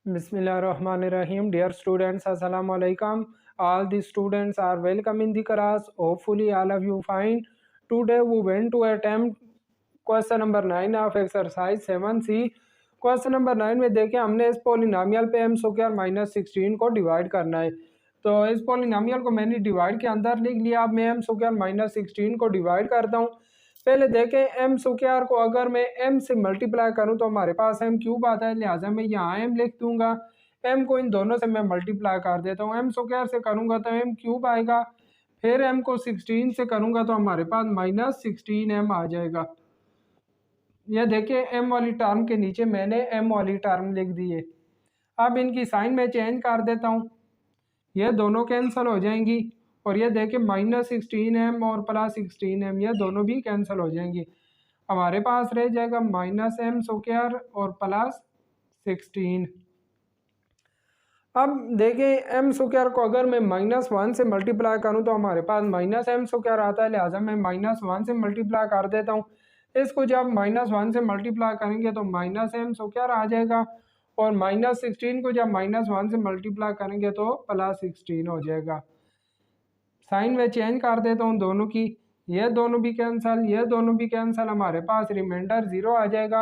Bismillahirrahmanirrahim. Dear students, Assalamu alaikum. All the students are welcome in the class. Hopefully, all of you fine. Today, we went to attempt question number 9 of exercise 7C. Question number 9 में देखें हमने इस polynomial पे M square minus 16 को divide करना है। तो इस पोलिनोमियल को मैंने डिवाइड के अंदर लिख लिया। अब मैं एम स्क्वायर माइनस 16 को डिवाइड करता हूँ। पहले देखें एम स्क्वायर को अगर मैं एम से मल्टीप्लाई करूं तो हमारे पास एम क्यूब आता है, लिहाजा मैं यहाँ एम लिख दूंगा। एम को इन दोनों से मैं मल्टीप्लाई कर देता हूँ। एम स्क्वायर से करूंगा तो एम क्यूब आएगा, फिर एम को 16 से करूंगा तो हमारे पास माइनस 16 एम आ जाएगा। यह देखिए एम वाली टर्म के नीचे मैंने एम वाली टर्म लिख दी है। अब इनकी साइन में चेंज कर देता हूँ, यह दोनों कैंसिल हो जाएंगी और ये देखिए माइनस 16 एम और प्लस 16 एम ये दोनों भी कैंसिल हो जाएंगी। हमारे पास रह जाएगा माइनस एम स्क्वायर और प्लस 16। अब देखें एम स्क्वायर को अगर मैं -1 से मल्टीप्लाई करूं तो हमारे पास माइनस एम स्क्वायर आता है, लिहाजा मैं -1 से मल्टीप्लाई कर देता हूं। इसको जब -1 से मल्टीप्लाई करेंगे तो माइनस एम स्क्वायर आ जाएगा और माइनस 16 को जब -1 से मल्टीप्लाई करेंगे तो प्लस 16 हो जाएगा। साइन में चेंज कर देता हूँ दोनों की, ये दोनों भी कैंसिल, ये दोनों भी कैंसिल, हमारे पास रिमाइंडर 0 आ जाएगा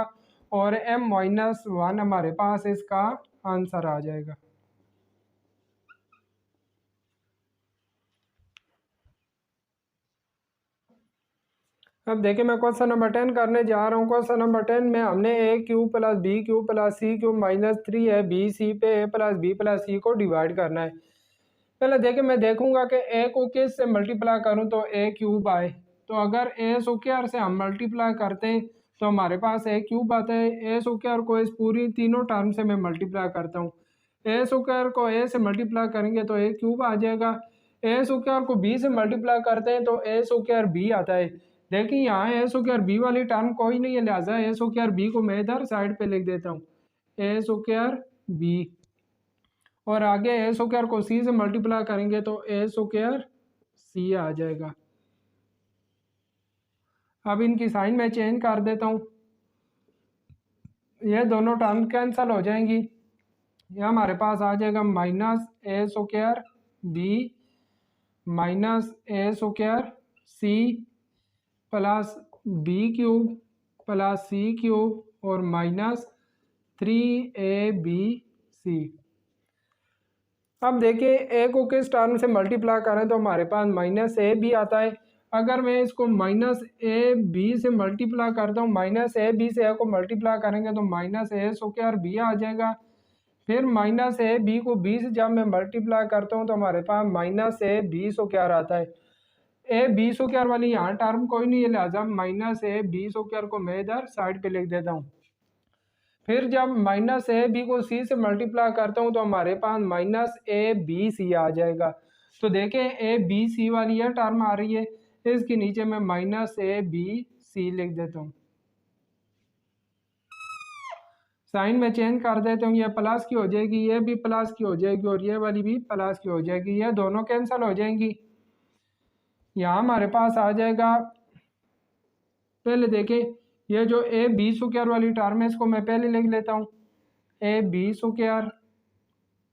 और m-1 हमारे पास इसका आंसर आ जाएगा। अब देखिए मैं क्वेश्चन नंबर 10 करने जा रहा हूँ। क्वेश्चन नंबर 10 में हमने A cube plus B cube plus C cube minus 3 है बी सी पे A plus B plus C को डिवाइड करना है। पहले देखिए मैं देखूंगा कि ए को किस से मल्टीप्लाई करूं तो ए क्यूब आए। तो अगर ए स्क्वायर से हम मल्टीप्लाई करते हैं तो हमारे पास ए क्यूब आता है। ए स्क्वायर को इस पूरी तीनों टर्म से मैं मल्टीप्लाई करता हूँ। ए स्क्वायर को ए से मल्टीप्लाई करेंगे तो ए क्यूब आ जाएगा। ए स्क्वायर को बी से मल्टीप्लाई करते हैं तो ए स्क्वायर बी आता है। देखिए यहाँ ए स्क्वायर बी वाली टर्म कोई नहीं है, लिहाजा ए स्क्वायर बी को मैं इधर साइड पे लिख देता हूँ, ए स्क्वायर बी। और आगे ए स्क्वायर को सी से मल्टीप्लाई करेंगे तो ए स्क्वायर सी आ जाएगा। अब इनकी साइन में चेंज कर देता हूँ, ये दोनों टर्म कैंसिल हो जाएंगी। ये हमारे पास आ जाएगा minus A square B minus A square C plus B cube plus C cube और माइनस 3ab। अब देखिए ए को किस टर्म से मल्टीप्लाई करें तो हमारे पास माइनस ए बी आता है। अगर मैं इसको माइनस ए बी से मल्टीप्लाई करता हूँ, माइनस ए बी से ए को मल्टीप्लाई करेंगे तो माइनस ए स्क्वायर बी आ जाएगा। फिर माइनस ए बी को बी से जब मैं मल्टीप्लाई करता हूँ तो हमारे पास माइनस ए बी स्क्वायर आता है। ए बी स्क्वायर वाली यहाँ टर्म कोई नहीं है, लिहाजा माइनस ए बी स्क्वायर को मैं इधर साइड पे लिख देता हूँ। फिर जब माइनस ए बी को सी से मल्टीप्लाई करता हूँ तो हमारे पास माइनस ए बी सी आ जाएगा। तो देखें ए बी सी वाली यह टर्म आ रही है, इसके नीचे मैं माइनस ए बी सी लिख देता हूँ। साइन में चेंज कर देता हूँ, ये प्लस की हो जाएगी, ये भी प्लस की हो जाएगी और ये वाली भी प्लस की हो जाएगी, ये दोनों कैंसिल हो जाएंगी। यहाँ हमारे पास आ जाएगा, पहले देखें ये जो ए बी स्क्वायर वाली टर्म है इसको मैं पहले लिख लेता हूँ, A B square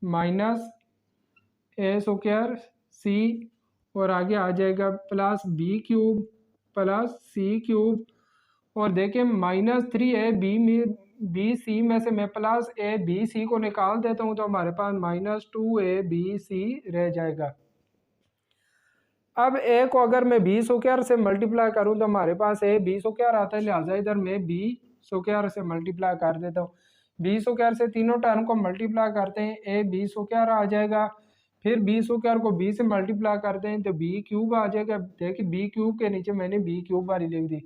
minus A square C और आगे आ जाएगा plus B cube plus C cube और देखें -3ab में बी सी में से मैं प्लस ए बी सी को निकाल देता हूँ तो हमारे पास -2ab रह जाएगा। अब ए को अगर मैं बी स्क्वायर से मल्टीप्लाई करूँ तो हमारे पास ए बी स्क्वायर आता है, लिहाजा इधर मैं बी स्क्वायर से मल्टीप्लाई कर देता हूँ। बी स्क्वायर से तीनों टर्म को मल्टीप्लाई करते हैं, ए बी स्क्वायर आ जाएगा। फिर बी स्क्वायर को बी से मल्टीप्लाई करते हैं तो बी क्यूब आ जाएगा। देखिए बी क्यूब के नीचे मैंने बी क्यूब वाली लिख दी।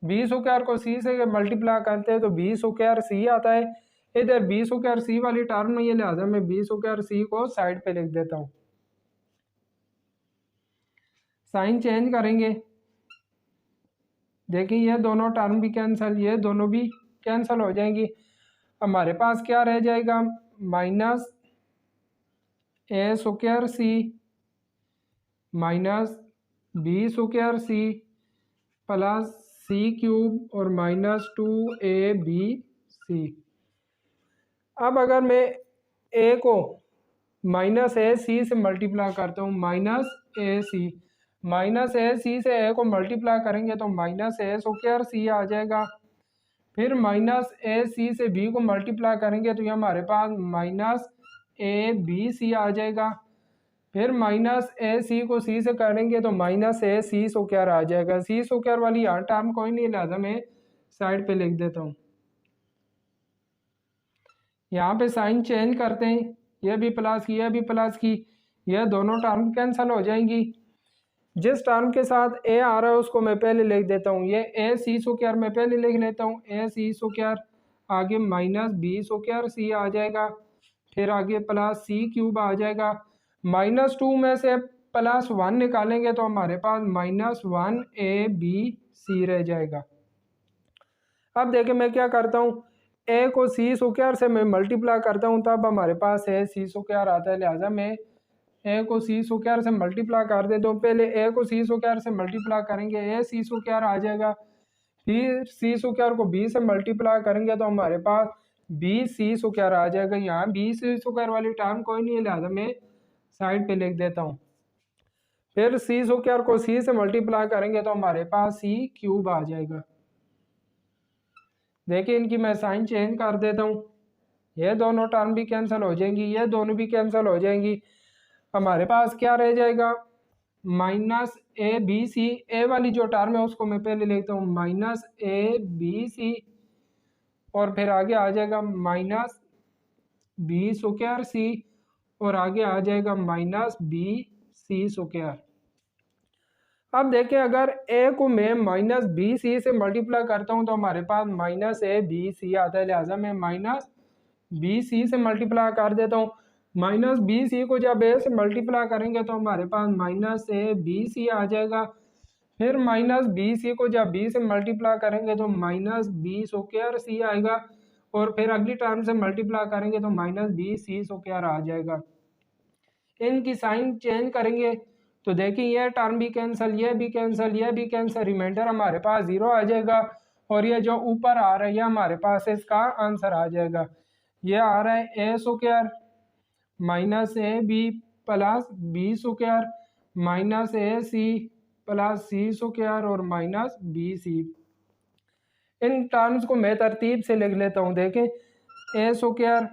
बी स्क्वायर को सी से मल्टीप्लाई करते हैं तो बी स्क्वायर सी आता है। इधर बी स्क्वायर सी वाली टर्म नहीं है, लिहाजा मैं बी स्क्वायर सी को साइड पे लिख देता हूँ। साइन चेंज करेंगे, देखिए ये दोनों टर्म भी कैंसिल, ये दोनों भी कैंसिल हो जाएंगी। हमारे पास क्या रह जाएगा, minus A square C minus B square C plus C cube और -2ab। अब अगर मैं ए को माइनस ए सी से मल्टीप्लाई करता हूँ, माइनस ए सी से ए को मल्टीप्लाई करेंगे तो माइनस ए स्क्वायर सी आ जाएगा। फिर माइनस ए सी से बी को मल्टीप्लाई करेंगे तो ये हमारे पास माइनस ए बी सी आ जाएगा। फिर माइनस ए सी को सी से करेंगे तो माइनस ए सी स्क्वायर आ जाएगा। सी स्क्वायर वाली यहाँ टर्म कोई नहीं, लिहाजा मैं साइड पे लिख देता हूँ। यहाँ पे साइन चेंज करते हैं, यह भी प्लस की यह भी प्लस की, यह दोनों टर्म कैंसिल हो जाएंगी। जिस टर्म के साथ ए आ रहा है उसको मैं पहले लिख देता हूँ, ये ए सी स्क्वायर मैं पहले लिख लेता हूँ, ए सी स्क्वायर, आगे माइनस बी स्क्वायर सी आ जाएगा, फिर आगे प्लस सी क्यूब आ जाएगा। -2 में से +1 निकालेंगे तो हमारे पास -1 ए बी सी रह जाएगा। अब देखिए मैं क्या करता हूँ, ए को सी स्क्वायर से मैं मल्टीप्लाई करता हूँ तब हमारे पास ए सी स्क्वायर आता है, लिहाजा मैं ए को सी स्क्वायर से मल्टीप्लाई कर दे तो पहले ए को सी स्क्वायर से मल्टीप्लाई करेंगे, ए सी स्क्वायर आ जाएगा। फिर सी स्क्वायर को बी से मल्टीप्लाई करेंगे तो हमारे पास बी सी स्क्वायर आ जाएगा। यहाँ बी सी स्क्वायर वाली टर्म कोई नहीं है, लिहाजा मैं साइड पे लिख देता हूँ। फिर सी स्क्वायर को सी से मल्टीप्लाई करेंगे तो हमारे पास सी क्यूब आ जाएगा। देखिए इनकी मैं साइन चेंज कर देता हूँ, ये दोनों टर्म भी कैंसिल हो जाएंगी, ये दोनों भी कैंसिल हो जाएंगी। हमारे पास क्या रह जाएगा, माइनस ए बी सी, ए वाली जो टर्म है उसको मैं पहले लिखता हूँ माइनस ए बी सी, और फिर आगे आ जाएगा माइनस बी स्क्वायर सी, और आगे आ जाएगा माइनस बी सी स्क्वायर। अब देखिए अगर ए को मैं माइनस बी सी से मल्टीप्लाई करता हूँ तो हमारे पास माइनस ए बी सी आता है, लिहाजा मैं माइनस बी सी से मल्टीप्लाई कर देता हूँ। माइनस बी सी को जब ए से मल्टीप्लाई करेंगे तो हमारे पास माइनस ए बी सी आ जाएगा। फिर माइनस बी सी को जब बी से मल्टीप्लाई करेंगे तो माइनस बी स्क्वायर सी आएगा, और फिर अगली टर्म से मल्टीप्लाई करेंगे तो माइनस बी सी स्क्वायर आ जाएगा। इनकी साइन चेंज करेंगे तो देखिए यह टर्म भी कैंसिल, यह भी कैंसिल, यह भी कैंसिल, रिमाइंडर हमारे पास 0 आ जाएगा, और ये जो ऊपर आ रहा है हमारे पास इसका आंसर आ जाएगा। ये आ रहा है A square minus A B plus B square minus A C plus C square और माइनस बी सी। इन टर्म्स को मैं तरतीब से लिख लेता हूँ। देखें ए स्क्वायर,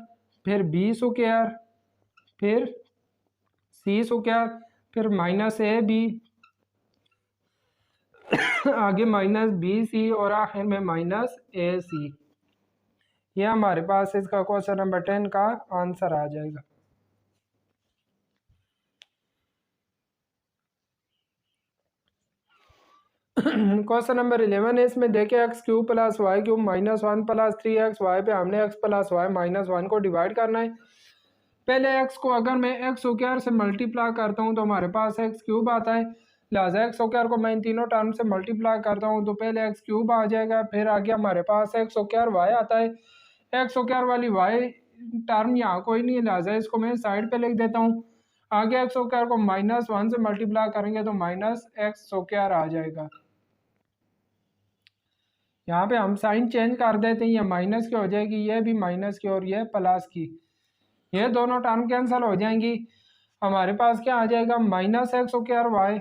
फिर बी स्क्वायर, फिर सी स्क्वायर, फिर माइनस ए बी, आगे माइनस बी सी, और आखिर में माइनस ए सी। यह हमारे पास इसका क्वेश्चन नंबर 10 का आंसर आ जाएगा। क्वेश्चन नंबर 11 है, इसमें देखिए x cube plus y cube minus 1 plus 3 x y पे हमने एक्स प्लस वाई माइनस 1 को डिवाइड करना है। पहले एक्स को अगर मैं एक्स स्क्वायर से मल्टीप्लाई करता हूँ तो हमारे पास एक्स क्यूब आता है, लिहाजा एक्स स्क्वायर को मैं इन तीनों टर्म से मल्टीप्लाई करता हूँ तो पहले एक्स क्यूब आ जाएगा, फिर आगे हमारे पास एक्स स्क्वायर वाई आता है। एक्स स्क्वायर वाली वाई टर्म यहाँ कोई नहीं है, लिहाजा इसको मैं साइड पे लिख देता हूँ। आगे एक्स स्क्वायर को -1 से मल्टीप्लाई करेंगे तो माइनस एक्स स्क्वायर आ जाएगा। यहाँ पे हम साइन चेंज कर देते हैं, ये माइनस की हो जाएगी, ये भी माइनस की और ये प्लस की, ये दोनों टर्म कैंसिल हो जाएंगी। हमारे पास क्या आ जाएगा, minus x square y,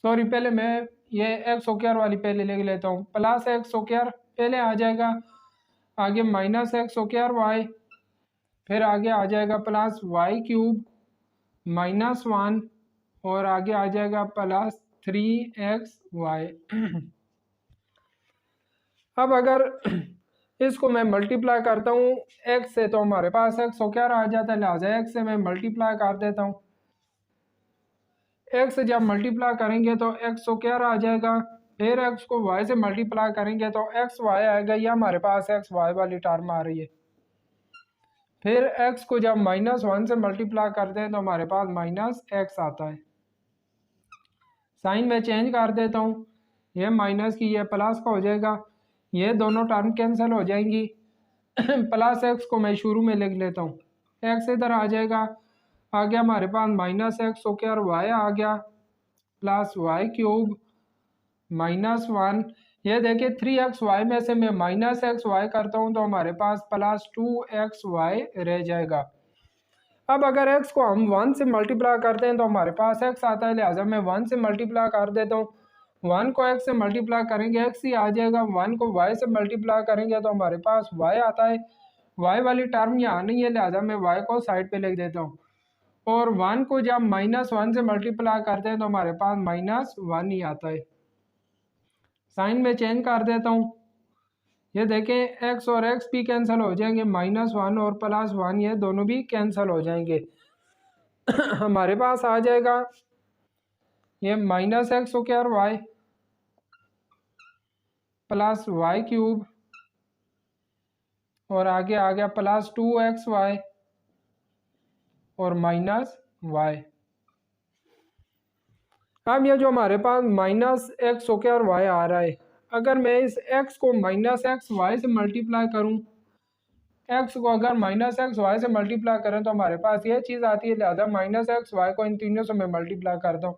sorry पहले मैं ये एक्स स्क्वायर वाली पहले लिख लेता हूँ, प्लस एक्स स्क्वायर पहले आ जाएगा, आगे माइनस एक्स स्क्वायर वाई, फिर आगे आ जाएगा प्लस वाई क्यूब -1, और आगे आ जाएगा प्लस 3एक्स वाई। अब अगर इसको मैं मल्टीप्लाई करता हूँ एक्स से तो हमारे पास एक्स स्क्वायर आ जाता है, लिहाजा एक्स से मैं मल्टीप्लाई कर देता हूँ। एक्स से जब मल्टीप्लाई करेंगे तो एक्स स्क्वायर आ जाएगा, फिर एक्स को वाई से मल्टीप्लाई करेंगे तो एक्स वाई आएगा, ये हमारे पास एक्स वाई वाली टर्म आ रही है। फिर एक्स को जब -1 से मल्टीप्लाई करते हैं तो हमारे पास माइनस एक्स आता है। साइन में चेंज कर देता हूँ, ये माइनस की ये प्लस का हो जाएगा, ये दोनों टर्म कैंसिल हो जाएंगी। प्लस एक्स को मैं शुरू में लिख लेता हूँ, एक्स इधर आ जाएगा, आगे हमारे पास माइनस एक्स स्क्वायर वाई आ गया, प्लस वाई क्यूब -1, ये देखिए 3xy में से मैं -xy करता हूँ तो हमारे पास +2xy रह जाएगा। अब अगर x को हम 1 से मल्टीप्लाई करते हैं तो हमारे पास x आता है, लिहाजा मैं 1 से मल्टीप्लाई कर देता हूँ। 1 को x से मल्टीप्लाई करेंगे x ही आ जाएगा, 1 को y से मल्टीप्लाई करेंगे तो हमारे पास y आता है। y वाली टर्म यहाँ नहीं है, लिहाजा मैं y को साइड पे लिख देता हूँ। और 1 को जब -1 से मल्टीप्लाई करते हैं तो हमारे पास -1 ही आता है। साइन में चेंज कर देता हूँ। ये देखें x और x भी कैंसिल हो जाएंगे, -1 और +1 ये दोनों भी कैंसिल हो जाएंगे। हमारे पास आ जाएगा ये -x² प्लस y³ और आगे आ गया +2xy और -y। अब ये जो हमारे पास -x² आ रहा है, अगर मैं इस x को -xy से मल्टीप्लाई करूं, x को अगर -xy से मल्टीप्लाई करें तो हमारे पास ये चीज़ आती है, लिहाजा -xy को इन तीनों से मैं मल्टीप्लाई करता हूँ।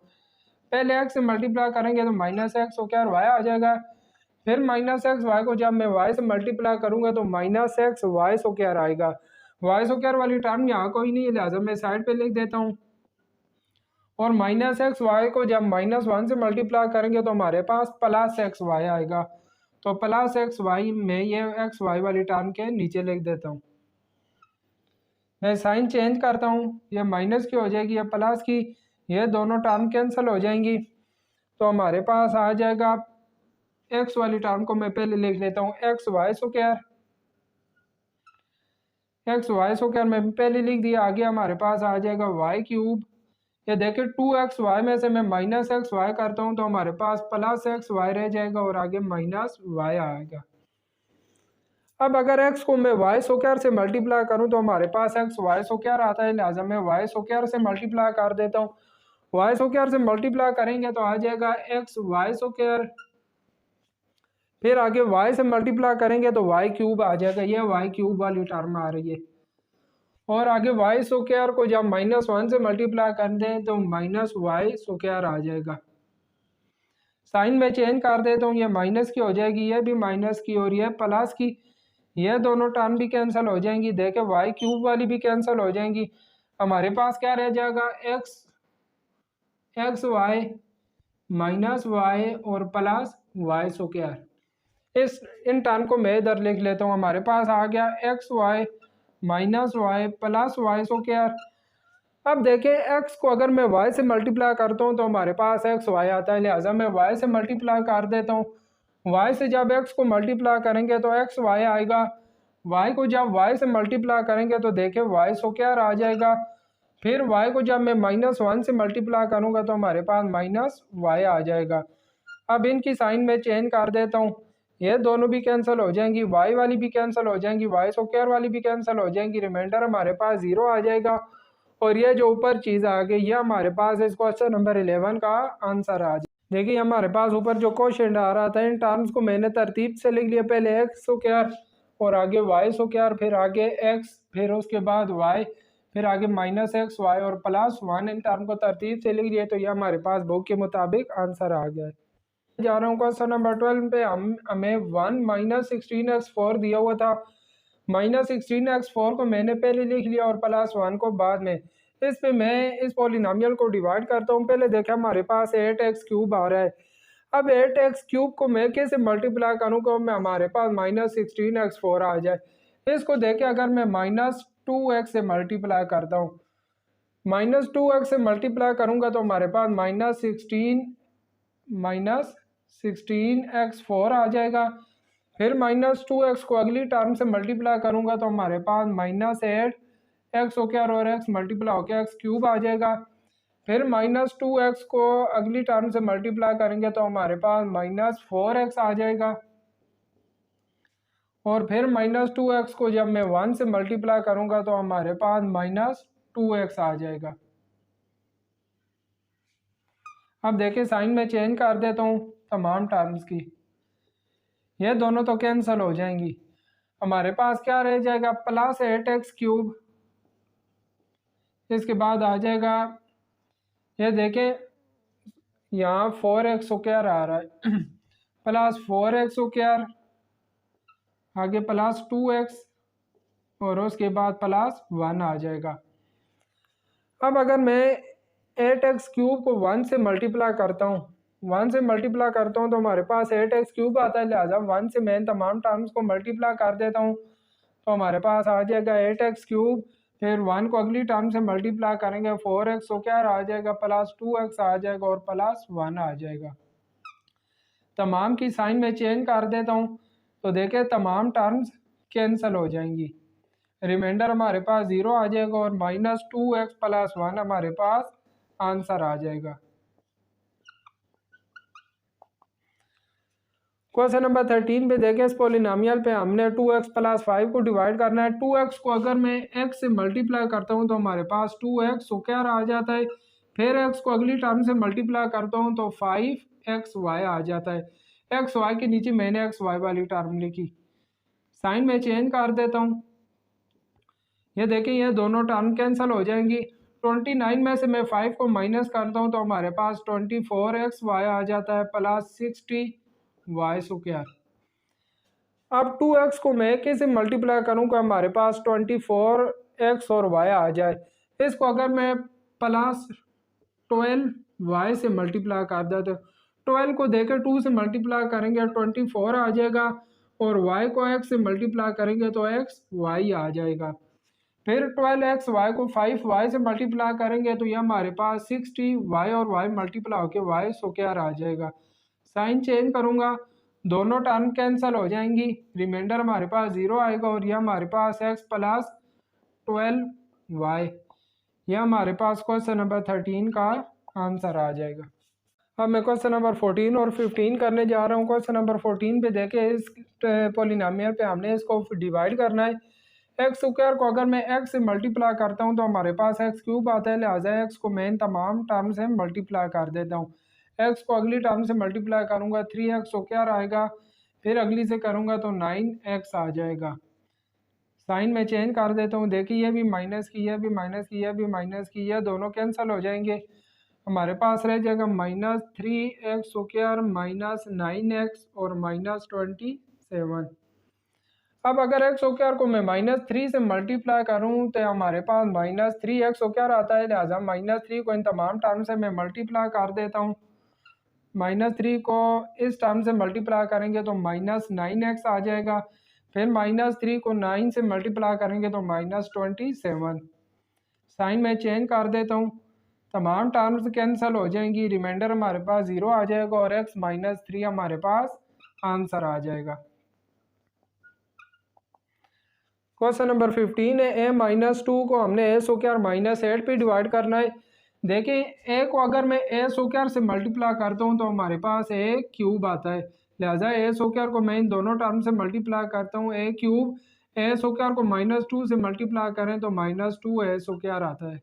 पहले x से मल्टीप्लाई करेंगे तो -x² आ जाएगा, फिर -xy को जब मैं y से मल्टीप्लाई करूंगा तो -xy² आएगा। y² वाली टर्म यहाँ कोई नहीं है, लिहाजा मैं साइड पे लिख देता हूँ। और -xy को जब -1 से मल्टीप्लाई करेंगे तो हमारे पास +xy आएगा। तो +xy में ये xy वाली टर्म के नीचे लिख देता हूँ। मैं साइन चेंज करता हूँ, ये माइनस की हो जाएगी, ये प्लस की, ये दोनों टर्म कैंसिल हो जाएंगी। तो हमारे पास आ जाएगा x वाली टर्म को मैं पहले लिख लेता हूँ xy² मैं पहले लिख दिया। आगे हमारे पास आ जाएगा y³। ये देखिए 2xy में से मैं -xy करता हूँ तो हमारे पास +xy रह जाएगा और आगे -y आएगा। अब अगर x को मैं y² से मल्टीप्लाई करूँ तो हमारे पास xy² आता है, लिहाजा मैं y² से मल्टीप्लाई कर देता हूँ। y² से मल्टीप्लाई करेंगे तो आ जाएगा xy², फिर आगे y से मल्टीप्लाई करेंगे तो y³ आ जाएगा, ये y³ वाली टर्म आ रही है। और आगे y² को जब -1 से मल्टीप्लाई कर दें तो -y² आ जाएगा। साइन में चेंज कर देता हूँ, ये माइनस की हो जाएगी, ये भी माइनस की और ये प्लस की, ये दोनों टर्म भी कैंसिल हो जाएंगी। देखें y³ वाली भी कैंसिल हो जाएंगी। हमारे पास क्या रह जाएगा, xy -y और +y²। इन टर्म को मैं इधर लिख लेता हूँ। हमारे पास आ गया xy -y +y²। अब देखें x को अगर मैं y से मल्टीप्लाई करता हूँ तो हमारे पास xy आता है, लिहाजा मैं y से मल्टीप्लाई कर देता हूँ। y से जब x को मल्टीप्लाई करेंगे तो xy आएगा, y को जब y से मल्टीप्लाई करेंगे तो देखें y² आ जाएगा, फिर y को जब मैं -1 से मल्टीप्लाई करूँगा तो हमारे पास -y आ जाएगा। अब इनकी साइन में चेंज कर देता हूँ, ये दोनों भी कैंसिल हो जाएंगी, y वाली भी कैंसिल हो जाएंगी, y² वाली भी कैंसिल हो जाएंगी, रिमाइंडर हमारे पास 0 आ जाएगा। और ये जो ऊपर चीज़ आ गई, ये हमारे पास इस क्वेश्चन नंबर 11 का आंसर आ जाए। देखिए हमारे पास ऊपर जो क्वेश्चन आ रहा था, इन टर्म्स को मैंने तरतीब से लिख लिया। पहले x² और आगे y², फिर आगे x, फिर उसके बाद y, फिर आगे -xy और +1, इन टर्म को तरतीब से लिख लिया। तो ये हमारे पास बुक के मुताबिक आंसर आ गया है। जा रहा हूँ क्वेश्चन नंबर 12 पे। हमें 1 -16x4 दिया हुआ था। -16x4 को मैंने पहले लिख लिया और +1 को बाद में। इस पे मैं इस पॉलिनोमियल को डिवाइड करता हूँ। पहले देखा हमारे पास 8x³ आ रहा है। अब 8x³ को मैं कैसे मल्टीप्लाई करूँ कि मैं हमारे पास -16x4 आ जाए। इसको देखे अगर मैं -2x से मल्टीप्लाई करता हूँ, -2x से मल्टीप्लाई करूँगा तो हमारे पास -16x4 आ जाएगा। फिर -2x को अगली टर्म से मल्टीप्लाई करूँगा तो हमारे पास -8x² और x मल्टीप्लाई होकर x³ आ जाएगा। फिर -2x को अगली टर्म से मल्टीप्लाई करेंगे तो हमारे पास -4x आ जाएगा। और फिर -2x को जब मैं 1 से मल्टीप्लाई करूँगा तो हमारे पास -2x आ जाएगा। अब देखिए साइन में चेंज कर देता हूँ तमाम टर्म्स की, ये दोनों तो कैंसिल हो जाएंगी। हमारे पास क्या रह जाएगा, +8x³। इसके बाद आ जाएगा, ये देखें यहाँ 4x² आ रहा है प्लस 4x², आगे प्लस 2x और उसके बाद प्लस 1 आ जाएगा। अब अगर मैं 8x³ को 1 से मल्टीप्लाई करता हूँ, 1 से मल्टीप्लाई करता हूँ तो हमारे पास 8x³ आता है, लिहाजा 1 से मैं इन तमाम टर्म्स को मल्टीप्लाई कर देता हूँ तो हमारे पास आ जाएगा 8x³। फिर 1 को अगली टर्म से मल्टीप्लाई करेंगे 4x² आ जाएगा, प्लस 2x आ जाएगा और प्लस 1 आ जाएगा। तमाम की साइन में चेंज कर देता हूँ तो देखें तमाम टर्म्स कैंसिल हो जाएंगी, रिमाइंडर हमारे पास 0 आ जाएगा और -2x प्लस 1 हमारे पास आंसर आ जाएगा। क्वेश्चन नंबर 13 पे देखें, इस पोलिनोमियल पे हमने 2x प्लस 5 को डिवाइड करना है। 2x को अगर मैं x से मल्टीप्लाई करता हूँ तो हमारे पास 2x² आ जाता है, फिर x को अगली टर्म से मल्टीप्लाई करता हूँ तो 5xy आ जाता है। xy के नीचे मैंने xy वाली टर्म लिखी, साइन में चेंज कर देता हूँ। ये देखें ये दोनों टर्म कैंसिल हो जाएंगी। 29 में से मैं 5 को माइनस करता हूँ तो हमारे पास 24xy आ जाता है प्लस 60y²। अब 2x को मैं कैसे मल्टीप्लाई करूँगा, हमारे पास 24x और y आ जाए। इसको अगर मैं प्लस 12y से मल्टीप्लाई कर देते, 12 को देकर 2 से मल्टीप्लाई करेंगे 24 आ जाएगा और y को x से मल्टीप्लाई करेंगे तो xy आ जाएगा। फिर 12xy को 5y से मल्टीप्लाई करेंगे तो ये हमारे पास 60y और y मल्टीप्लाई होकर y² आ जाएगा। साइन चेंज करूँगा, दोनों टर्म कैंसिल हो जाएंगी, रिमाइंडर हमारे पास 0 आएगा और यह हमारे पास x प्लस 12y, यह हमारे पास क्वेश्चन नंबर 13 का आंसर आ जाएगा। अब मैं क्वेश्चन नंबर 14 और 15 करने जा रहा हूँ। क्वेश्चन नंबर 14 पे देखें, इस पोलिनोमियल पे हमने इसको डिवाइड करना है। x² को अगर मैं x से मल्टीप्लाई करता हूँ तो हमारे पास x³ आता है, लिहाजा x को मैं इन तमाम टर्म से मल्टीप्लाई कर देता हूँ। x को अगली टर्म से मल्टीप्लाई करूँगा 3x² आएगा, फिर अगली से करूँगा तो 9x आ जाएगा। साइन में चेंज कर देता हूँ, देखिए ये भी माइनस की, यह भी माइनस की, यह भी माइनस की, यह दोनों कैंसिल हो जाएंगे। हमारे पास रह जाएगा -3x² -9x और -27। अब अगर x² को मैं -3 से मल्टीप्लाई करूं तो हमारे पास -3x² आता है, लिहाजा -3 को इन तमाम टर्म से मैं मल्टीप्लाई कर देता हूं। -3 को इस टर्म से मल्टीप्लाई करेंगे तो -9x आ जाएगा, फिर -3 को 9 से मल्टीप्लाई करेंगे तो -27। साइन में चेंज कर देता हूं, तमाम टर्म्स कैंसिल हो जाएंगी, रिमाइंडर हमारे पास 0 आ जाएगा और x -3 हमारे पास आंसर आ जाएगा। क्वेश्चन नंबर 15 है, a-2 को हमने a² -8 पे डिवाइड करना है। देखिए a को अगर मैं a² से मल्टीप्लाई करता हूँ तो हमारे पास a³ आता है, लिहाजा a² को मैं इन दोनों टर्म से मल्टीप्लाई करता हूँ। a³ a² को -2 से मल्टीप्लाई करें तो -2a² आता है।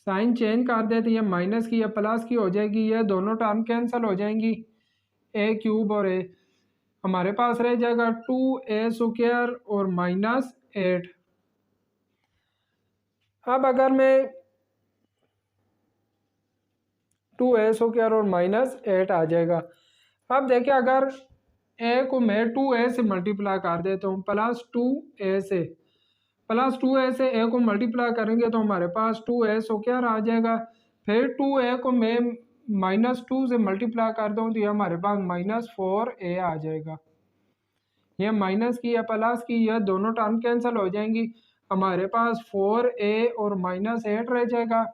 साइन चेंज कर देते हैं, माइनस की या प्लस की हो जाएगी, ये दोनों टर्म कैंसिल हो जाएंगी, a³ और a। हमारे पास रह जाएगा 2a² और -8। अब अगर मैं 2a² और -8 आ जाएगा। अब देखिए अगर a को मैं 2a से मल्टीप्लाई कर देता हूँ +2a से, +2a से a को मल्टीप्लाई करेंगे तो हमारे पास 2a² आ जाएगा। फिर 2a को मैं -2 से मल्टीप्लाई कर दूँ तो ये हमारे पास -4a आ जाएगा। यह माइनस की या प्लस की, यह दोनों टर्म कैंसिल हो जाएंगी, हमारे पास 4a और -8 रह जाएगा।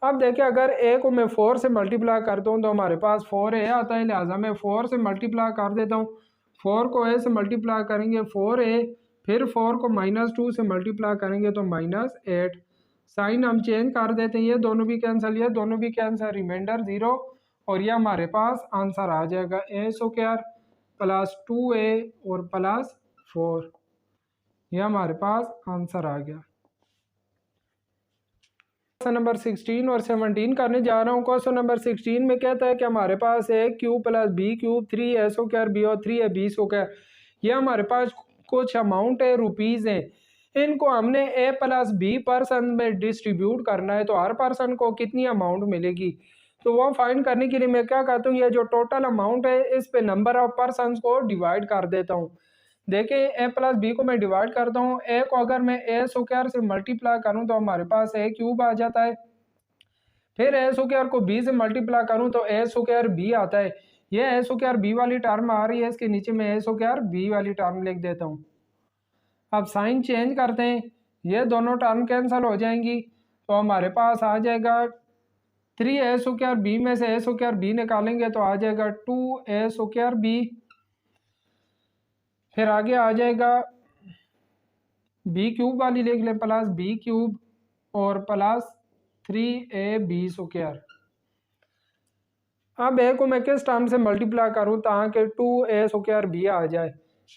अब देखिए अगर a को मैं 4 से मल्टीप्लाई करता हूँ तो हमारे पास 4a आता है, लिहाजा मैं 4 से मल्टीप्लाई कर देता हूँ। 4 को a से मल्टीप्लाई करेंगे 4a, फिर 4 को -2 से मल्टीप्लाई करेंगे तो -8। साइन हम चेंज कर देते हैं, ये दोनों भी कैंसिल, ये दोनों भी कैंसिल, रिमाइंडर 0 और यह हमारे पास आंसर आ जाएगा a² +2a और +4, यह हमारे पास आंसर आ गया। क्वेश्चन नंबर 16 और 17 करने जा रहा हूँ। क्वेश्चन नंबर 16 में कहता है कि हमारे पास a³ + b³ 3a² b और 3ab², यह हमारे पास कुछ अमाउंट है, रुपीज़ हैं, इनको हमने a + b पर्सन में डिस्ट्रीब्यूट करना है, तो हर पर्सन को कितनी अमाउंट मिलेगी। तो वो फाइंड करने के लिए मैं क्या करता हूँ, ये जो टोटल अमाउंट है इस पे नंबर ऑफ पर्सन को डिवाइड कर देता हूँ। देखिए ए प्लस बी को मैं डिवाइड करता हूँ, ए को अगर मैं ए स्क्वायर से मल्टीप्लाई करूँ तो हमारे पास ए क्यूब आ जाता है। फिर ए स्क्वायर को बी से मल्टीप्लाई करूँ तो ए स्क्वायर बी आता है। ये ए स्क्वायर बी वाली टर्म आ रही है, इसके नीचे मैं ए स्क्वायर बी वाली टर्म लिख देता हूँ। अब साइन चेंज करते हैं, ये दोनों टर्म कैंसिल हो जाएंगी तो हमारे पास आ जाएगा 3a² बी में से a² बी निकालेंगे तो आ जाएगा 2a² बी। फिर आगे आ जाएगा बी क्यूब वाली लिख लें, प्लस बी क्यूब और प्लस 3ab²। अब ए को मैं किस टर्म से मल्टीप्लाई करूं ताकि 2a² बी आ जाए।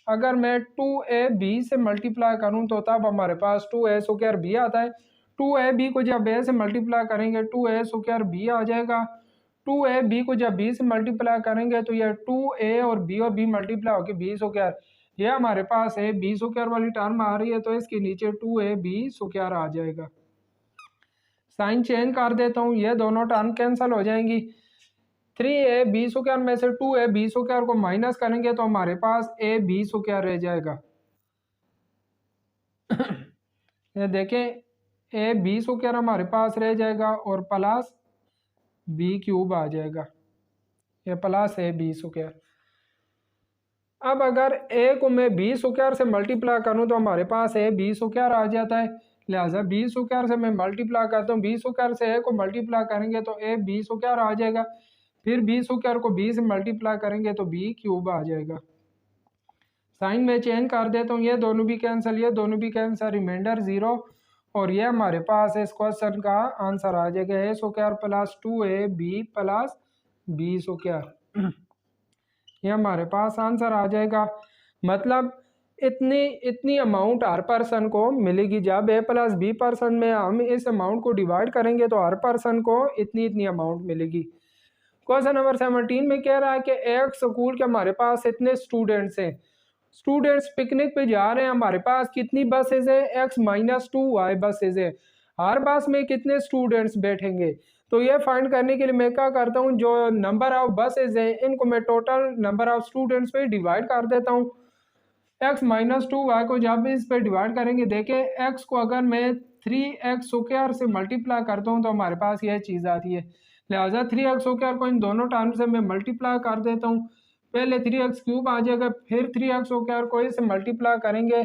अगर मैं 2ab से मल्टीप्लाई करूं तो तब हमारे पास 2a² बी आता है। 2ab को जब ए से मल्टीप्लाई करेंगे 2a² बी आ जाएगा। 2ab को जब बी से मल्टीप्लाई करेंगे तो यह 2a और बी मल्टीप्लाई होकर b²। ये हमारे पास है b² वाली टर्म आ रही है तो इसके नीचे 2ab² आ जाएगा। साइन चेंज कर देता हूँ, ये दोनों टर्म कैंसिल हो जाएंगी। 3ab² में से 2ab² को माइनस करेंगे तो हमारे पास ab² रह जाएगा। ये देखें ab² हमारे पास रह जाएगा और प्लस बी क्यूब आ जाएगा, ये प्लस ab²। अब अगर a को मैं b² से मल्टीप्लाई करूं तो हमारे पास ab² आ जाता है। लिहाजा b² से मैं मल्टीप्लाई करता हूँ, b² से a को मल्टीप्लाई करेंगे तो ab² आ जाएगा। फिर b² को b से मल्टीप्लाई करेंगे तो b क्यूब आ जाएगा। साइन में चेंज कर देता हूँ, ये दोनों भी कैंसिल, ये दोनों भी कैंसिल, रिमाइंडर 0। और ये हमारे पास इस क्वेश्चन का आंसर आ जाएगा a² plus 2ab plus b²। ये हमारे पास आंसर आ जाएगा। मतलब इतनी अमाउंट हर पर्सन को मिलेगी। जब ए प्लस बी पर्सन में हम इस अमाउंट को डिवाइड करेंगे तो हर पर्सन को इतनी अमाउंट मिलेगी। क्वेश्चन नंबर 17 में कह रहा है कि एक स्कूल के हमारे पास इतने स्टूडेंट्स हैं, स्टूडेंट्स पिकनिक पे जा रहे हैं, हमारे पास कितनी बसेज है, x-2y बसेज है। हर बस में कितने स्टूडेंट्स बैठेंगे, तो ये फाइंड करने के लिए मैं क्या करता हूँ, जो नंबर ऑफ बसेज हैं इनको मैं टोटल नंबर ऑफ स्टूडेंट्स पे डिवाइड कर देता हूँ। x-2y को जब इस पे डिवाइड करेंगे, देखें x को अगर मैं 3x² से मल्टीप्लाई करता हूँ तो हमारे पास यह चीज़ आती है। लिहाजा 3x² को इन दोनों टर्म से मैं मल्टीप्लाई कर देता हूँ। पहले 3x³ आ जाएगा, फिर 3x² को इससे मल्टीप्लाई करेंगे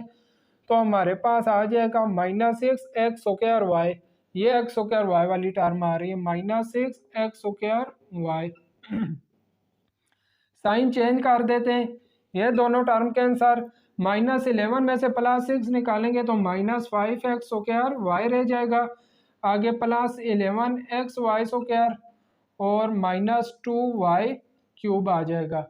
तो हमारे पास आ जाएगा -6x²y। ये x² वाली टर्म आ रही है, -6x²y। साइन चेंज कर देते हैं, ये दोनों टर्म के आंसर -11 में से +6 निकालेंगे तो -5x² रह जाएगा। आगे +11xy² और -2y³ आ जाएगा।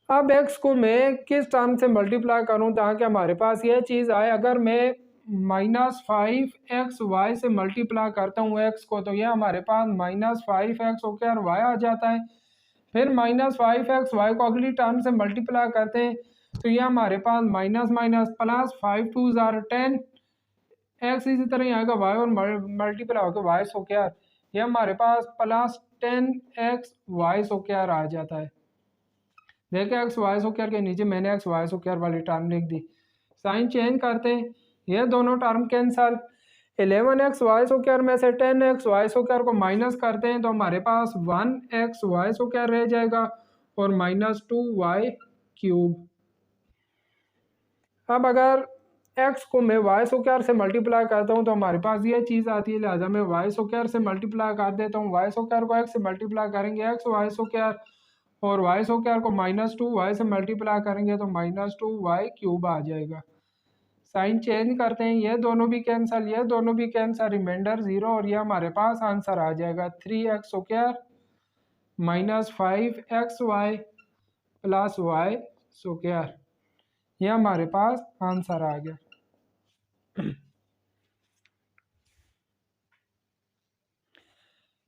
अब x को मैं किस टर्म से मल्टीप्लाई करूं ताकि हमारे पास यह चीज़ आए। अगर मैं -5xy से मल्टीप्लाई करता हूं x को तो यह हमारे पास -5x² आ जाता है। फिर -5xy को अगली टर्म से मल्टीप्लाई करते हैं तो यह हमारे पास माइनस माइनस प्लस 5 2 ज़ार 10 x इसी तरह ही आएगा y और मल्टीप्लाई होकर y²। यह हमारे पास +10xy² आ जाता है। देखिए xy² के नीचे मैंने xy² वाली टर्म लिख दी। साइन चेंज करते हैं, ये दोनों टर्म कैंसल। 11xy² में से 10xy² को माइनस करते हैं तो हमारे पास 1xy² रह जाएगा और -2y³। अब अगर x को मैं y² से मल्टीप्लाई करता हूँ तो हमारे पास ये चीज़ आती है। लिहाजा मैं y² से मल्टीप्लाई कर देता हूँ। y² को x से मल्टीप्लाई करेंगे xy² और y² को -2y से मल्टीप्लाई करेंगे तो -2y³ आ जाएगा। साइन चेंज करते हैं, ये दोनों भी कैंसिल, ये दोनों भी कैंसिल, रिमाइंडर 0। और ये हमारे पास आंसर आ जाएगा 3x² -5xy + y²। ये हमारे पास आंसर आ गया।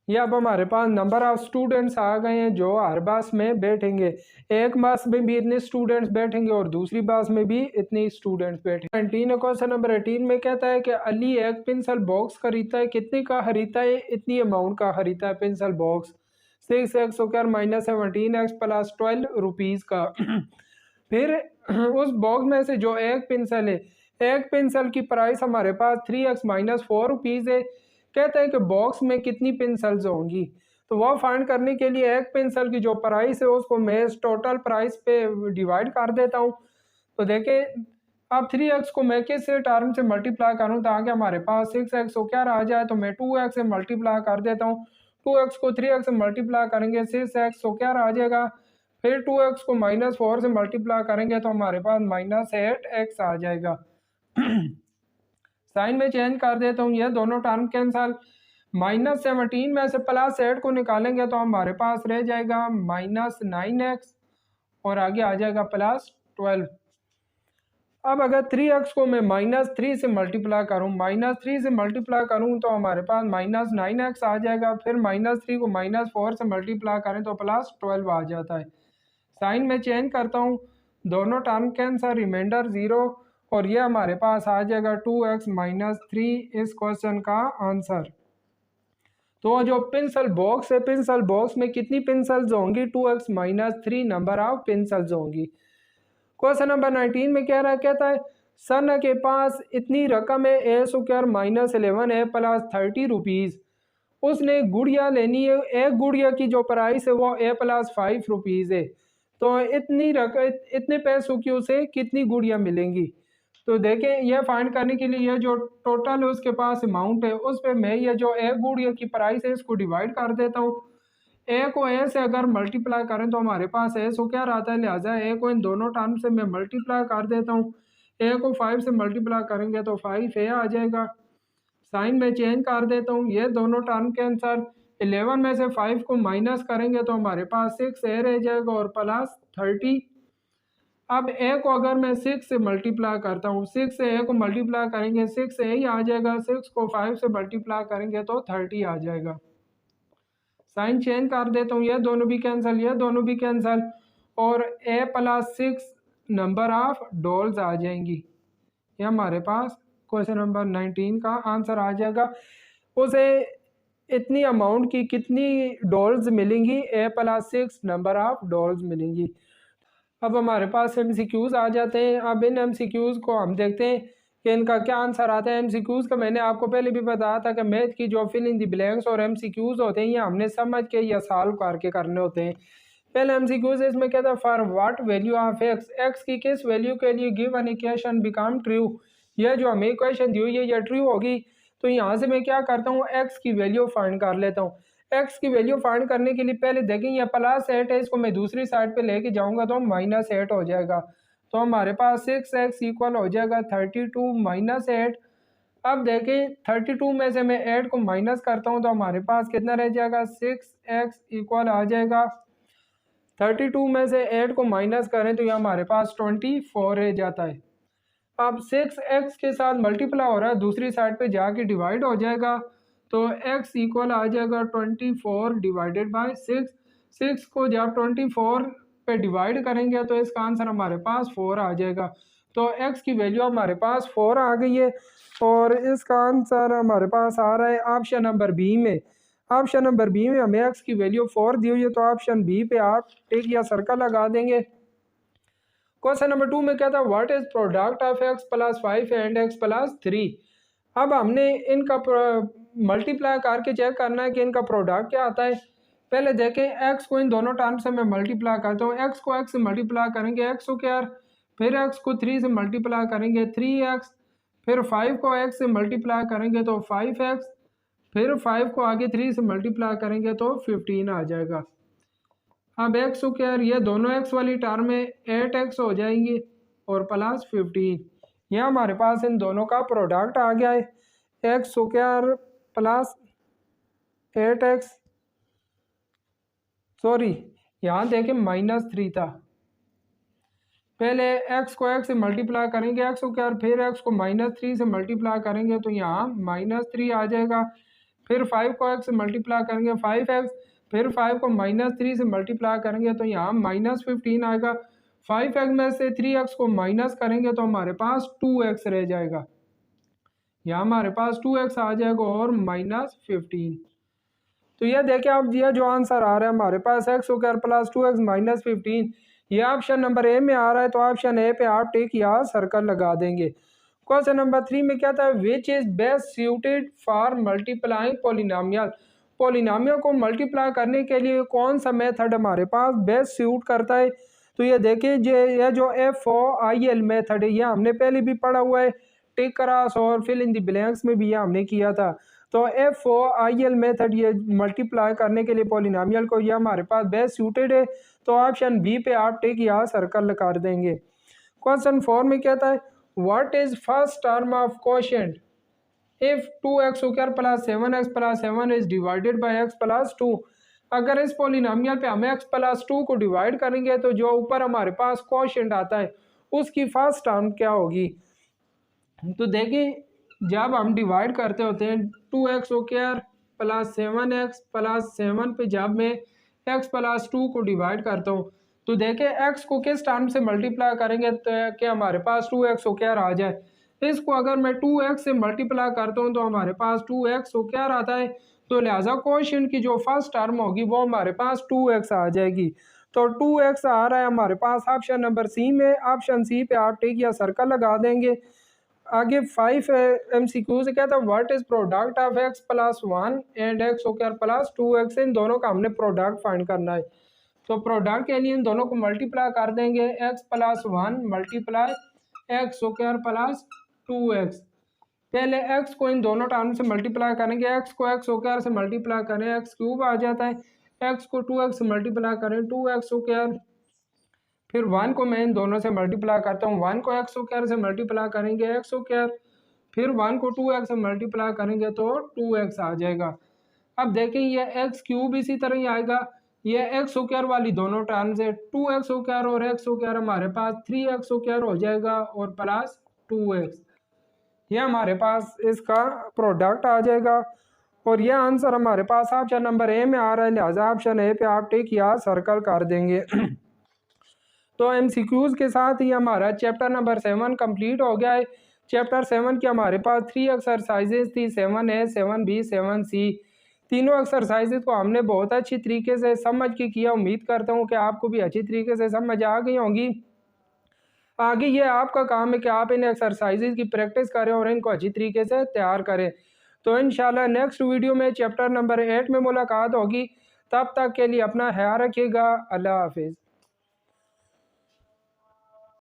ये अब हमारे पास नंबर ऑफ स्टूडेंट्स आ गए हैं जो हर बस में बैठेंगे। एक बस में भी इतने स्टूडेंट्स बैठेंगे और दूसरी बस में भी इतनी स्टूडेंट्स बैठेंगे। 19 क्वेश्चन नंबर 18 में कहता है कि अली एक पेंसिल बॉक्स खरीदता है, कितने का खरीदता है, इतनी अमाउंट का खरीदता है pencil box. 6x square minus 17x plus 12 rupees का। फिर उस बॉक्स में से जो एक पेंसिल है, एक पेंसिल की प्राइस हमारे पास 3x माइनस 4 रुपीज़ है। कहता है कि बॉक्स में कितनी पेंसिल्स होंगी। तो वह फाइंड करने के लिए एक पेंसिल की जो प्राइस है उसको मैं इस टोटल प्राइस पे डिवाइड कर देता हूँ। तो देखें, अब 3x को मैं किस टर्म से मल्टीप्लाई करूँ ताकि हमारे पास 6x को क्या आ जाए, तो मैं 2x से मल्टीप्लाई कर देता हूँ। 2x को 3x से मल्टीप्लाई करेंगे 6x को क्या आ जाएगा, फिर 2x को -4 से मल्टीप्लाई करेंगे तो हमारे पास -8x आ जाएगा। साइन में चेंज कर देता हूँ, ये दोनों टर्म कैंसल। -17 में से +8 को निकालेंगे तो हमारे पास रह जाएगा -9x और आगे आ जाएगा +12। अब अगर 3x को मैं -3 से मल्टीप्लाई करूँ, -3 से मल्टीप्लाई करूँ तो हमारे पास -9x आ जाएगा। फिर -3 को -4 से मल्टीप्लाई करें तो +12 आ जाता है। साइन में चेंज करता हूँ, दोनों टर्म कैंसर, रिमाइंडर 0 और ये हमारे पास आ जाएगा 2x - 3 इस क्वेश्चन का आंसर। तो जो पेंसिल बॉक्स है, पेंसिल बॉक्स में कितनी पेंसिल्स होंगी, 2x - 3 नंबर ऑफ पेंसिल्स होंगी। क्वेश्चन नंबर 19 में कह रहा है, कहता है सना के पास इतनी रकम है ए स्क्वायर -11 है प्लस 30 रुपीज़। उसने गुड़िया लेनी है, एक गुड़िया की जो प्राइस है वो ए प्लस 5 रुपीज़ है। तो इतनी रकम, इतने पैसों की उसे कितनी गुड़िया मिलेंगी। तो देखें, यह फाइंड करने के लिए यह जो टोटल उसके पास अमाउंट है उस पर मैं ये जो एक गुड़िया की प्राइस है इसको डिवाइड कर देता हूँ। ए को ए से अगर मल्टीप्लाई करें तो हमारे पास ए सो क्या रहता है, लिहाजा ए को इन दोनों टर्म से मैं मल्टीप्लाई कर देता हूँ। ए को 5 से मल्टीप्लाई करेंगे तो 5 ए आ जाएगा। साइन में चेंज कर देता हूँ, ये दोनों टर्म के आंसर। 11 में से 5 को माइनस करेंगे तो हमारे पास 6 ए रह जाएगा और प्लस 30। अब ए को अगर मैं 6 से मल्टीप्लाई करता हूँ, 6 से ए को मल्टीप्लाई करेंगे 6 से ही आ जाएगा, 6 को 5 से मल्टीप्लाई करेंगे तो 30 आ जाएगा। साइन चेंज कर देता हूँ, ये दोनों भी कैंसिल, ये दोनों भी कैंसिल और ए प्लस 6 नंबर ऑफ डॉल्स आ जाएंगी। ये हमारे पास क्वेश्चन नंबर 19 का आंसर आ जाएगा। उसे इतनी अमाउंट की कितनी डॉल्स मिलेंगी, ए प्लस 6 नंबर ऑफ डॉल्स मिलेंगी। अब हमारे पास MCQs आ जाते हैं। अब इन MCQs को हम देखते हैं कि इनका क्या आंसर आता है। MCQs का मैंने आपको पहले भी बताया था कि मैथ की जो फिल इन द ब्लैंक्स और MCQs होते हैं ये हमने समझ के या सॉल्व करके करने होते हैं। पहले MCQs इसमें क्या था, for what value of x, x की किस वैल्यू के लिए give an equation become true. यह जो हमें इक्वेशन दी हुई है यह ट्रू होगी। तो यहाँ से मैं क्या करता हूँ, x की वैल्यू फाइंड कर लेता हूँ। x की वैल्यू फाइंड करने के लिए पहले देखें ये +8 है, इसको मैं दूसरी साइड पे लेके जाऊंगा तो -8 हो जाएगा। तो हमारे पास 6x इक्वल हो जाएगा 32 - 8। अब देखें 32 में से मैं 8 को माइनस करता हूँ तो हमारे पास कितना रह जाएगा, 6x इक्वल आ जाएगा। 32 में से 8 को माइनस करें तो ये हमारे पास 24 रह जाता है। अब 6x के साथ मल्टीप्लाई हो रहा है, दूसरी साइड पे जाके डिवाइड हो जाएगा तो x इक्वल आ जाएगा 24 डिवाइडेड बाय 6। 6 को जब 24 पे डिवाइड करेंगे तो इसका आंसर हमारे पास 4 आ जाएगा। तो x की वैल्यू हमारे पास 4 आ गई है और इसका आंसर हमारे पास आ रहा है ऑप्शन नंबर बी में। ऑप्शन नंबर बी में हमें x की वैल्यू 4 दी हुई है तो ऑप्शन बी पे आप टिक या सर्कल लगा देंगे। क्वेश्चन नंबर 2 में क्या था, what is product of x plus 5 and x plus 3। अब हमने इनका मल्टीप्लाई करके चेक करना है कि इनका प्रोडक्ट क्या आता है। पहले देखें x को इन दोनों टर्म से मैं मल्टीप्लाई करता हूँ। x को x से मल्टीप्लाई करेंगे x स्क्वायर, फिर x को 3 से मल्टीप्लाई करेंगे 3x, फिर 5 को x से मल्टीप्लाई करेंगे तो 5x, फिर 5 को आगे 3 से मल्टीप्लाई करेंगे तो 15 आ जाएगा। अब x स्क्वायर, ये दोनों x वाली टर्म में 8x हो जाएंगी और प्लस 15। यह हमारे पास इन दोनों का प्रोडक्ट आ गया है, x square plus 8x, sorry यहाँ देखें -3 था। पहले x को x से मल्टीप्लाई करेंगे x स्क्वायर, फिर x को -3 से मल्टीप्लाई करेंगे तो यहाँ -3 आ जाएगा। फिर 5 को x से मल्टीप्लाई करेंगे 5x, फिर 5 को -3 से मल्टीप्लाई करेंगे तो यहाँ -15 आएगा। 5x में से 3x को माइनस करेंगे तो हमारे पास 2x रह जाएगा। यहाँ हमारे पास 2x आ जाएगा और -15। तो ये देखिए अब ये जो आंसर आ रहा है हमारे पास x² प्लस 2x माइनस 15, ये ऑप्शन नंबर ए में आ रहा है। तो ऑप्शन ए पे आप टिक या सर्कल लगा देंगे। क्वेश्चन नंबर 3 में क्या था, which is best suited for multiplying polynomial. Polynomial को मल्टीप्लाई करने के लिए कौन सा मेथड हमारे पास बेस्ट सूट करता है। तो ये देखिए ये जो FOIL मेथड है ये हमने पहले भी पढ़ा हुआ है, टिक क्रॉस और फिल इन द ब्लैंक्स में भी ये हमने किया था। तो FOIL मेथड ये मल्टीप्लाई करने के लिए पोलिनोमियल को ये हमारे पास बेस्ट सूटेड है। तो ऑप्शन बी पे आप टिक या सर्कल कर देंगे। क्वेश्चन 4 में कहता है, what is first term of quotient if 2x² plus 7x plus 7 is divided by x plus 2। अगर इस पोलिनोमियल पे हम x प्लस 2 को डिवाइड करेंगे तो जो ऊपर हमारे पास क्वोशिएंट आता है उसकी फर्स्ट टर्म क्या होगी। तो देखिए जब हम डिवाइड करते होते हैं 2x² प्लस 7x प्लस 7 पे जब मैं x प्लस 2 को डिवाइड करता हूँ तो देखिए x को किस टर्म से मल्टीप्लाई करेंगे तो कि हमारे पास 2x² आ जाए। इसको अगर मैं 2x से मल्टीप्लाई करता हूँ तो हमारे पास 2x² आता है। तो लिहाजा क्वोशिएंट की जो फर्स्ट टर्म होगी वो हमारे पास 2x आ जाएगी। तो 2x आ रहा है हमारे पास ऑप्शन नंबर सी में। ऑप्शन सी पे आप टिक या सर्कल लगा देंगे। आगे 5 MCQ से क्या था, what is product of x plus 1 and x² plus 2x। इन दोनों का हमने प्रोडक्ट फाइंड करना है। तो प्रोडक्ट के लिए इन दोनों को मल्टीप्लाई कर देंगे, x plus 1 multiply x² plus 2x। पहले x को इन दोनों टर्म से मल्टीप्लाई करेंगे, x को x² से मल्टीप्लाई करें x³ आ जाता है, x को 2x से मल्टीप्लाई करें 2x², फिर 1 को मैं इन दोनों से मल्टीप्लाई करता हूँ, 1 को x² से मल्टीप्लाई करेंगे x², फिर 1 को 2x से मल्टीप्लाई करेंगे तो 2x आ जाएगा। अब देखें ये x³ इसी तरह ही आएगा, ये x² वाली दोनों टर्म से 2x² और x² हमारे पास 3x² हो जाएगा और प्लस 2x, ये हमारे पास इसका प्रोडक्ट आ जाएगा। और यह आंसर हमारे पास ऑप्शन नंबर ए में आ रहा है, लिहाजा ऑप्शन ए पे आप टिक या सर्कल कर देंगे। तो MCQs के साथ ही हमारा चैप्टर नंबर 7 कंप्लीट हो गया है। चैप्टर 7 की हमारे पास 3 एक्सरसाइजेज थी, 7A 7B 7C। तीनों एक्सरसाइजेज को हमने बहुत अच्छी तरीके से समझ के किया। उम्मीद करता हूँ कि आपको भी अच्छी तरीके से समझ आ गई होंगी। आगे ये आपका काम है कि आप इन एक्सरसाइजेज की प्रैक्टिस करें और इनको अच्छी तरीके से तैयार करें। तो इंशाल्लाह नेक्स्ट वीडियो में चैप्टर नंबर 8 में मुलाकात होगी। तब तक के लिए अपना ख्याल रखिएगा। अल्लाह हाफिज़।